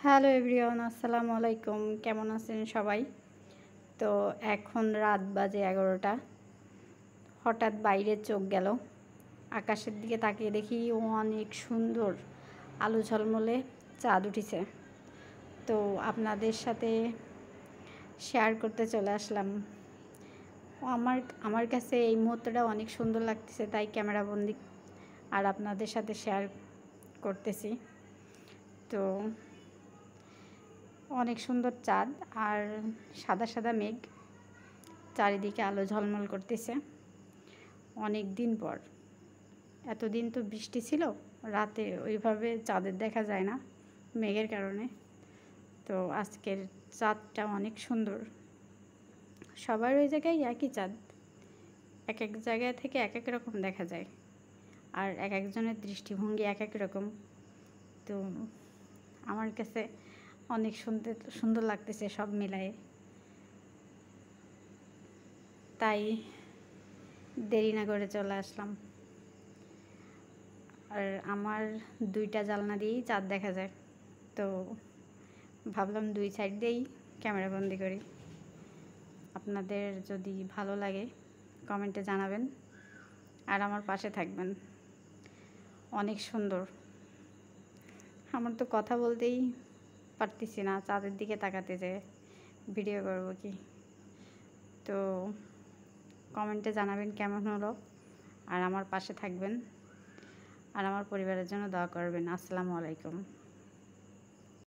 Hello everyone, আসসালামু আলাইকুম। কেমন আছেন সবাই? তো এখন রাত বাজে 11টা। হঠাৎ বাইরে চোখ গেল, আকাশের দিকে তাকিয়ে দেখি অনেক সুন্দর আলো ঝলমলে চাঁদ উঠেছে। তো আপনাদের সাথে শেয়ার করতে চলে আসলাম। আমার আমার কাছে এই মুহূর্তটা অনেক সুন্দর লাগতেছে, তাই ক্যামেরা বন্দি আর আপনাদের সাথে শেয়ার করতেছি। তো অনেক সুন্দর চাঁদ আর সাদা সাদা মেঘ, চারিদিকে আলো ঝলমল করতেছে। অনেক দিন পর, এতদিন তো বৃষ্টি ছিল, রাতে ওইভাবে চাঁদের দেখা যায় না মেঘের কারণে। তো আজকের চাঁদটা অনেক সুন্দর। সবার ওই জায়গায় একই চাঁদ, এক এক জায়গা থেকে এক এক রকম দেখা যায়, আর এক একজনের দৃষ্টিভঙ্গি এক এক রকম। তো আমার কাছে অনেক সুন্দর সুন্দর লাগতেছে সব মিলায়ে, তাই দেরি না করে চলে আসলাম। আর আমার দুইটা জানলা দিয়েই চাঁদ দেখা যায়, তো ভাবলাম দুই সাইড দিয়েই ক্যামেরা বন্দি করি। আপনাদের যদি ভালো লাগে কমেন্টে জানাবেন আর আমার পাশে থাকবেন। অনেক সুন্দর। আমার তো কথা বলতেই পারতেছি না, চাঁদের দিকে তাকাতে যেয়ে ভিডিও করব কি। তো কমেন্টে জানাবেন কেমন হলো, আর আমার পাশে থাকবেন আর আমার পরিবারের জন্য দোয়া করবেন। আসসালামু আলাইকুম।